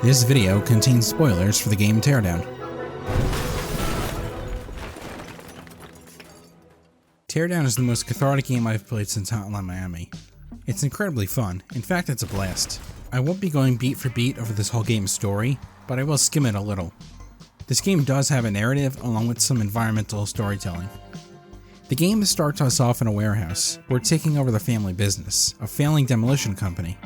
This video contains spoilers for the game Teardown. Teardown is the most cathartic game I've played since Hotline Miami. It's incredibly fun, in fact it's a blast. I won't be going beat for beat over this whole game's story, but I will skim it a little. This game does have a narrative along with some environmental storytelling. The game starts us off in a warehouse. We're taking over the family business, a failing demolition company.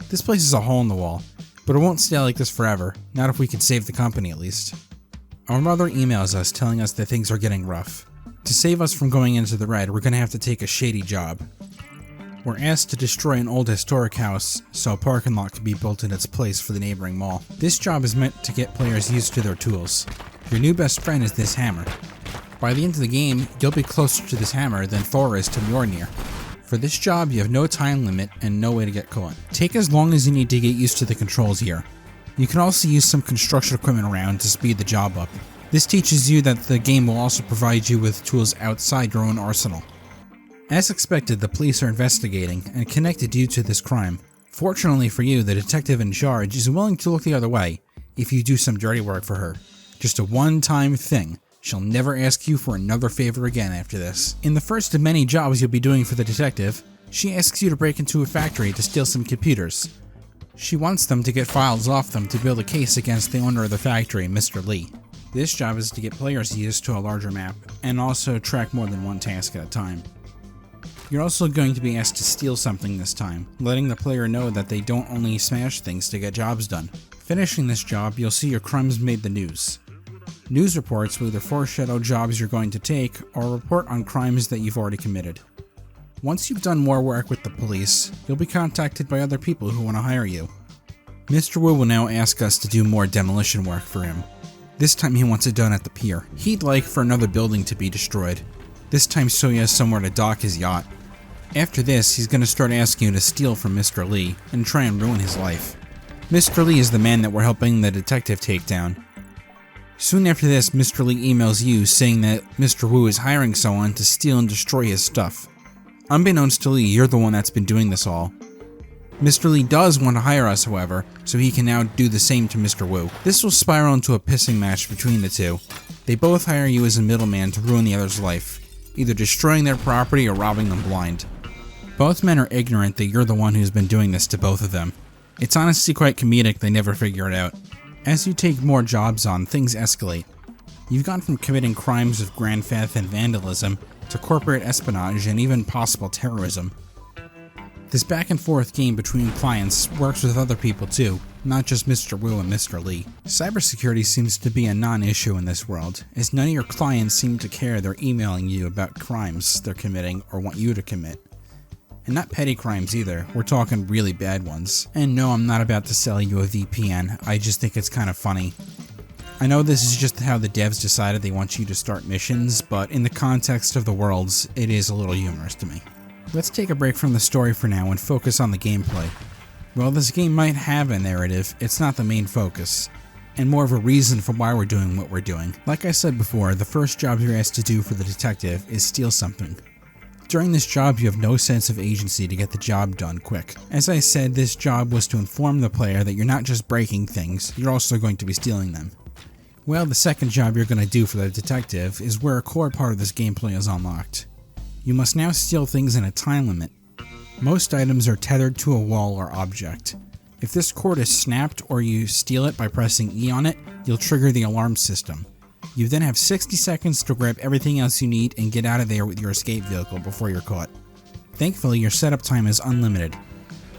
This place is a hole in the wall, but it won't stay like this forever, not if we can save the company at least. Our mother emails us telling us that things are getting rough. To save us from going into the red, we're going to have to take a shady job. We're asked to destroy an old historic house so a parking lot can be built in its place for the neighboring mall. This job is meant to get players used to their tools. Your new best friend is this hammer. By the end of the game, you'll be closer to this hammer than Thor is to Mjolnir. For this job, you have no time limit and no way to get caught. Take as long as you need to get used to the controls here. You can also use some construction equipment around to speed the job up. This teaches you that the game will also provide you with tools outside your own arsenal. As expected, the police are investigating and connected you to this crime. Fortunately for you, the detective in charge is willing to look the other way if you do some dirty work for her. Just a one-time thing. She'll never ask you for another favor again after this. In the first of many jobs you'll be doing for the detective, she asks you to break into a factory to steal some computers. She wants them to get files off them to build a case against the owner of the factory, Mr. Lee. This job is to get players used to a larger map, and also track more than one task at a time. You're also going to be asked to steal something this time, letting the player know that they don't only smash things to get jobs done. Finishing this job, you'll see your crimes made the news. News reports will either foreshadow jobs you're going to take, or report on crimes that you've already committed. Once you've done more work with the police, you'll be contacted by other people who want to hire you. Mr. Wu will now ask us to do more demolition work for him. This time he wants it done at the pier. He'd like for another building to be destroyed, this time so he has somewhere to dock his yacht. After this, he's going to start asking you to steal from Mr. Lee, and try and ruin his life. Mr. Lee is the man that we're helping the detective take down. Soon after this, Mr. Lee emails you saying that Mr. Wu is hiring someone to steal and destroy his stuff. Unbeknownst to Lee, you're the one that's been doing this all. Mr. Lee does want to hire us, however, so he can now do the same to Mr. Wu. This will spiral into a pissing match between the two. They both hire you as a middleman to ruin the other's life, either destroying their property or robbing them blind. Both men are ignorant that you're the one who's been doing this to both of them. It's honestly quite comedic they never figure it out. As you take more jobs on, things escalate. You've gone from committing crimes of grand theft and vandalism to corporate espionage and even possible terrorism. This back and forth game between clients works with other people too, not just Mr. Wu and Mr. Lee. Cybersecurity seems to be a non-issue in this world, as none of your clients seem to care they're emailing you about crimes they're committing or want you to commit. And not petty crimes either, we're talking really bad ones. And no, I'm not about to sell you a VPN, I just think it's kind of funny. I know this is just how the devs decided they want you to start missions, but in the context of the worlds, it is a little humorous to me. Let's take a break from the story for now and focus on the gameplay. While this game might have a narrative, it's not the main focus, and more of a reason for why we're doing what we're doing. Like I said before, the first job you're asked to do for the detective is steal something. During this job, you have no sense of agency to get the job done quick. As I said, this job was to inform the player that you're not just breaking things, you're also going to be stealing them. Well, the second job you're going to do for the detective is where a core part of this gameplay is unlocked. You must now steal things in a time limit. Most items are tethered to a wall or object. If this cord is snapped or you steal it by pressing E on it, you'll trigger the alarm system. You then have 60 seconds to grab everything else you need and get out of there with your escape vehicle before you're caught. Thankfully, your setup time is unlimited.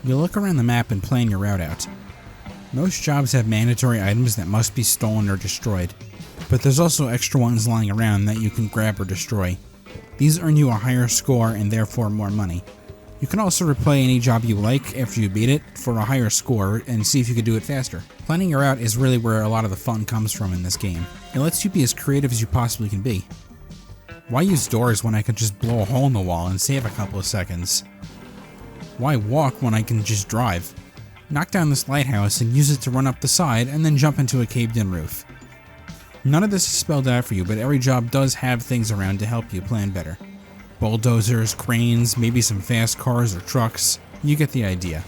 You'll look around the map and plan your route out. Most jobs have mandatory items that must be stolen or destroyed, but there's also extra ones lying around that you can grab or destroy. These earn you a higher score and therefore more money. You can also replay any job you like after you beat it for a higher score and see if you can do it faster. Planning your route is really where a lot of the fun comes from in this game. It lets you be as creative as you possibly can be. Why use doors when I could just blow a hole in the wall and save a couple of seconds? Why walk when I can just drive? Knock down this lighthouse and use it to run up the side and then jump into a caved-in roof. None of this is spelled out for you, but every job does have things around to help you plan better. Bulldozers, cranes, maybe some fast cars or trucks. You get the idea.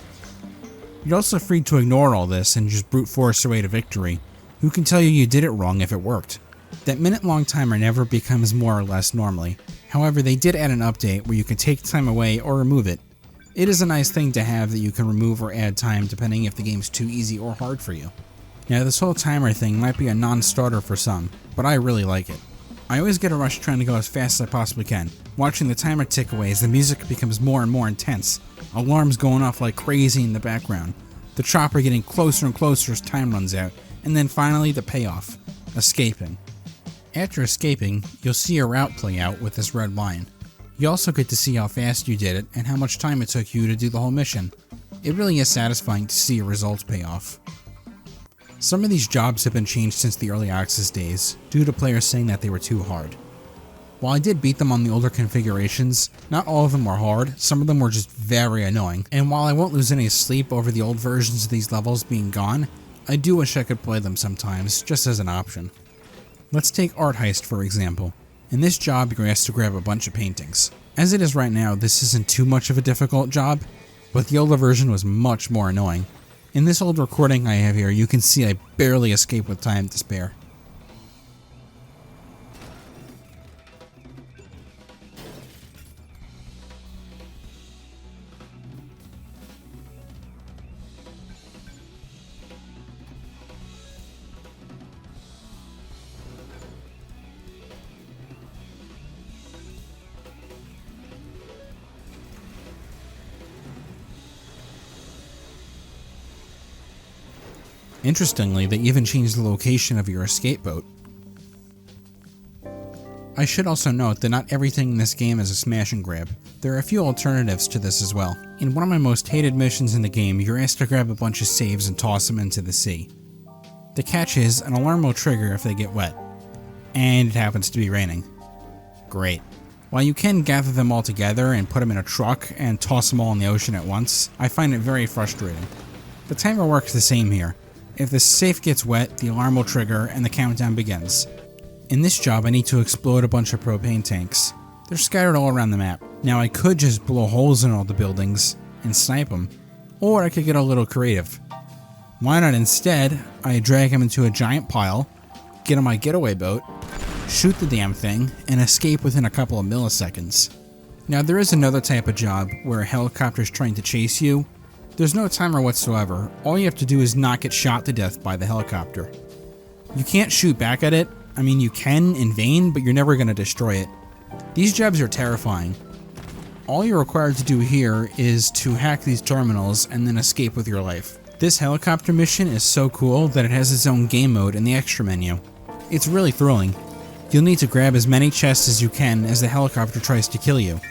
You're also free to ignore all this and just brute force your way to victory. Who can tell you did it wrong if it worked? That minute-long timer never becomes more or less normally. However, they did add an update where you can take time away or remove it. It is a nice thing to have that you can remove or add time depending if the game's too easy or hard for you. Now, this whole timer thing might be a non-starter for some, but I really like it. I always get a rush trying to go as fast as I possibly can. Watching the timer tick away as the music becomes more and more intense. Alarms going off like crazy in the background. The chopper getting closer and closer as time runs out. And then finally the payoff. Escaping. After escaping, you'll see your route play out with this red line. You also get to see how fast you did it and how much time it took you to do the whole mission. It really is satisfying to see your results pay off. Some of these jobs have been changed since the early access days, due to players saying that they were too hard. While I did beat them on the older configurations, not all of them were hard, some of them were just very annoying, and while I won't lose any sleep over the old versions of these levels being gone, I do wish I could play them sometimes, just as an option. Let's take Art Heist for example. In this job you're asked to grab a bunch of paintings. As it is right now, this isn't too much of a difficult job, but the older version was much more annoying. In this old recording I have here, you can see I barely escape with time to spare. Interestingly, they even changed the location of your escape boat. I should also note that not everything in this game is a smash and grab. There are a few alternatives to this as well. In one of my most hated missions in the game, you're asked to grab a bunch of saves and toss them into the sea. The catch is, an alarm will trigger if they get wet. And it happens to be raining. Great. While you can gather them all together and put them in a truck and toss them all in the ocean at once, I find it very frustrating. The timer works the same here. If the safe gets wet, the alarm will trigger and the countdown begins. In this job, I need to explode a bunch of propane tanks. They're scattered all around the map. Now I could just blow holes in all the buildings and snipe them, or I could get a little creative. Why not instead, I drag them into a giant pile, get on my getaway boat, shoot the damn thing, and escape within a couple of milliseconds. Now there is another type of job where a helicopter is trying to chase you. There's no timer whatsoever. All you have to do is not get shot to death by the helicopter. You can't shoot back at it. I mean, you can in vain, but you're never going to destroy it. These jobs are terrifying. All you're required to do here is to hack these terminals and then escape with your life. This helicopter mission is so cool that it has its own game mode in the extra menu. It's really thrilling. You'll need to grab as many chests as you can as the helicopter tries to kill you.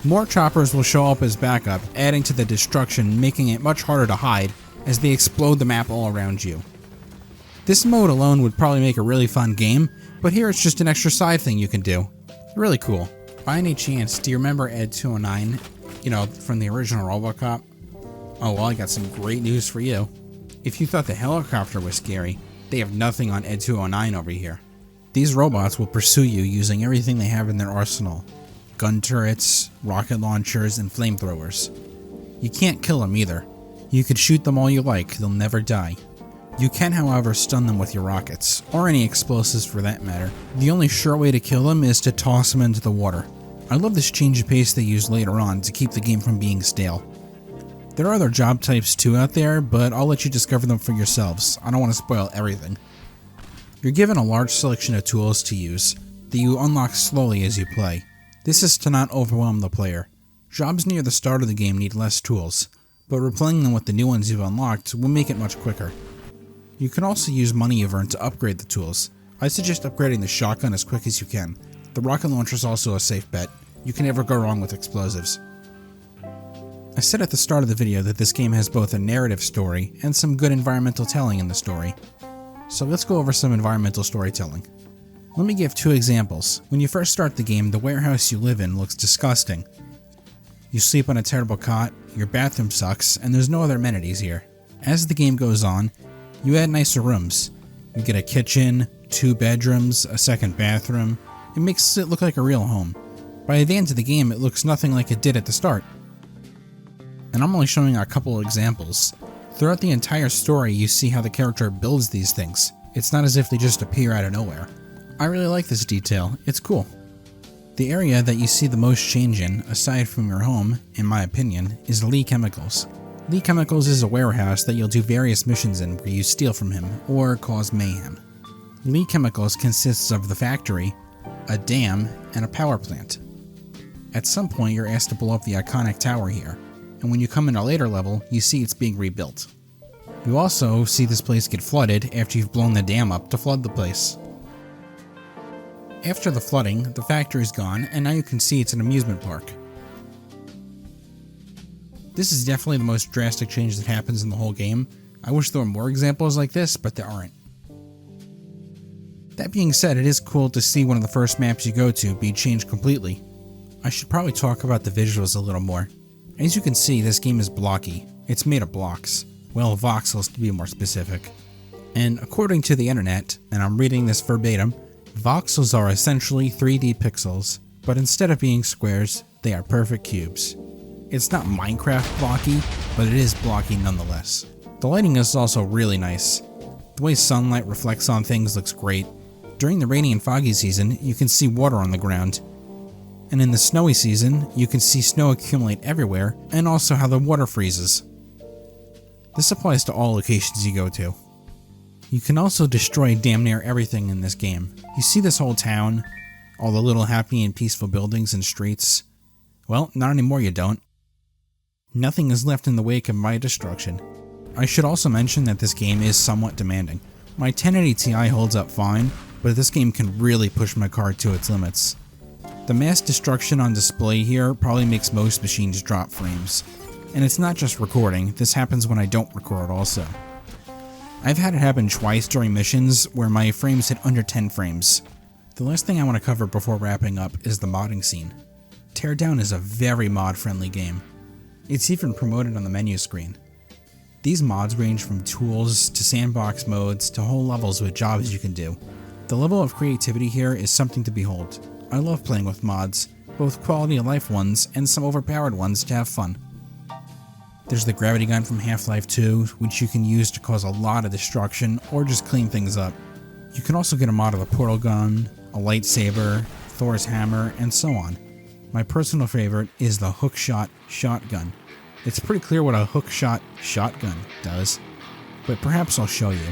More choppers will show up as backup, adding to the destruction, making it much harder to hide as they explode the map all around you. This mode alone would probably make a really fun game, but here it's just an extra side thing you can do. Really cool. By any chance, do you remember Ed 209? You know, from the original RoboCop? Oh well, I got some great news for you. If you thought the helicopter was scary, they have nothing on Ed 209 over here. These robots will pursue you using everything they have in their arsenal. Gun turrets, rocket launchers, and flamethrowers. You can't kill them either. You could shoot them all you like, they'll never die. You can, however, stun them with your rockets, or any explosives for that matter. The only sure way to kill them is to toss them into the water. I love this change of pace they use later on to keep the game from being stale. There are other job types too out there, but I'll let you discover them for yourselves. I don't want to spoil everything. You're given a large selection of tools to use, that you unlock slowly as you play. This is to not overwhelm the player. Jobs near the start of the game need less tools, but replaying them with the new ones you've unlocked will make it much quicker. You can also use money you've earned to upgrade the tools. I suggest upgrading the shotgun as quick as you can. The rocket launcher is also a safe bet. You can never go wrong with explosives. I said at the start of the video that this game has both a narrative story and some good environmental telling in the story. So let's go over some environmental storytelling. Let me give two examples. When you first start the game, the warehouse you live in looks disgusting. You sleep on a terrible cot, your bathroom sucks, and there's no other amenities here. As the game goes on, you add nicer rooms. You get a kitchen, 2 bedrooms, a second bathroom. It makes it look like a real home. By the end of the game, it looks nothing like it did at the start. And I'm only showing a couple of examples. Throughout the entire story, you see how the character builds these things. It's not as if they just appear out of nowhere. I really like this detail, it's cool. The area that you see the most change in, aside from your home, in my opinion, is Lee Chemicals. Lee Chemicals is a warehouse that you'll do various missions in where you steal from him, or cause mayhem. Lee Chemicals consists of the factory, a dam, and a power plant. At some point you're asked to blow up the iconic tower here, and when you come in a later level, you see it's being rebuilt. You also see this place get flooded after you've blown the dam up to flood the place. After the flooding, the factory's gone, and now you can see it's an amusement park. This is definitely the most drastic change that happens in the whole game. I wish there were more examples like this, but there aren't. That being said, it is cool to see one of the first maps you go to be changed completely. I should probably talk about the visuals a little more. As you can see, this game is blocky. It's made of blocks. Well, voxels to be more specific. And according to the internet, and I'm reading this verbatim, voxels are essentially 3D pixels, but instead of being squares, they are perfect cubes. It's not Minecraft blocky, but it is blocky nonetheless. The lighting is also really nice. The way sunlight reflects on things looks great. During the rainy and foggy season, you can see water on the ground. And in the snowy season, you can see snow accumulate everywhere, and also how the water freezes. This applies to all locations you go to. You can also destroy damn near everything in this game. You see this whole town, all the little happy and peaceful buildings and streets. Well, not anymore you don't. Nothing is left in the wake of my destruction. I should also mention that this game is somewhat demanding. My 1080 Ti holds up fine, but this game can really push my card to its limits. The mass destruction on display here probably makes most machines drop frames. And it's not just recording, this happens when I don't record also. I've had it happen twice during missions where my frames hit under 10 frames. The last thing I want to cover before wrapping up is the modding scene. Teardown is a very mod-friendly game. It's even promoted on the menu screen. These mods range from tools to sandbox modes to whole levels with jobs you can do. The level of creativity here is something to behold. I love playing with mods, both quality of life ones and some overpowered ones to have fun. There's the gravity gun from Half-Life 2, which you can use to cause a lot of destruction or just clean things up. You can also get a mod of a portal gun, a lightsaber, Thor's hammer, and so on. My personal favorite is the hookshot shotgun. It's pretty clear what a hookshot shotgun does, but perhaps I'll show you.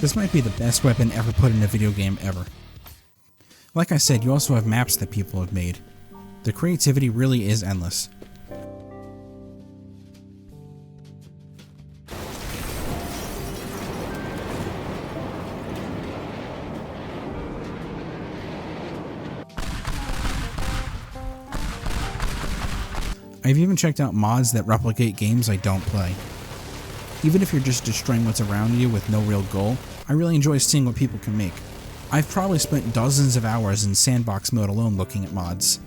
This might be the best weapon ever put in a video game ever. Like I said, you also have maps that people have made. The creativity really is endless. I've even checked out mods that replicate games I don't play. Even if you're just destroying what's around you with no real goal, I really enjoy seeing what people can make. I've probably spent dozens of hours in sandbox mode alone looking at mods.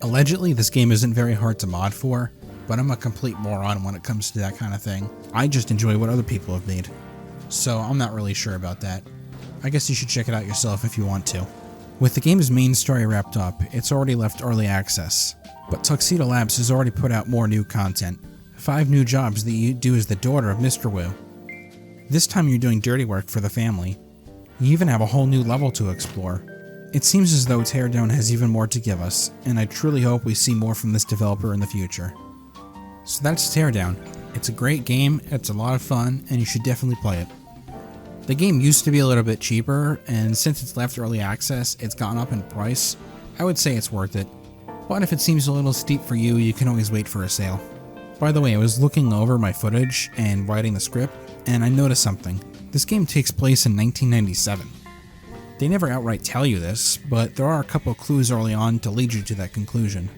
Allegedly, this game isn't very hard to mod for, but I'm a complete moron when it comes to that kind of thing. I just enjoy what other people have made. So I'm not really sure about that. I guess you should check it out yourself if you want to. With the game's main story wrapped up, it's already left early access, but TuxedoLabs has already put out more new content. 5 new jobs that you do as the daughter of Mr. Wu. This time you're doing dirty work for the family. You even have a whole new level to explore. It seems as though Teardown has even more to give us, and I truly hope we see more from this developer in the future. So that's Teardown. It's a great game, it's a lot of fun, and you should definitely play it. The game used to be a little bit cheaper, and since it's left early access, it's gone up in price. I would say it's worth it. But if it seems a little steep for you, you can always wait for a sale. By the way, I was looking over my footage and writing the script, and I noticed something. This game takes place in 1997. They never outright tell you this, but there are a couple clues early on to lead you to that conclusion.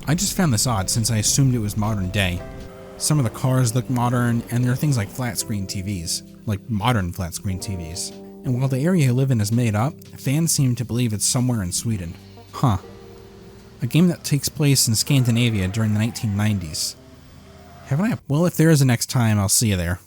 I just found this odd since I assumed it was modern day. Some of the cars look modern, and there are things like flat screen TVs, like modern flat screen TVs. And while the area I live in is made up, fans seem to believe it's somewhere in Sweden. Huh. A game that takes place in Scandinavia during the 1990s. Well, if there is a next time, I'll see you there.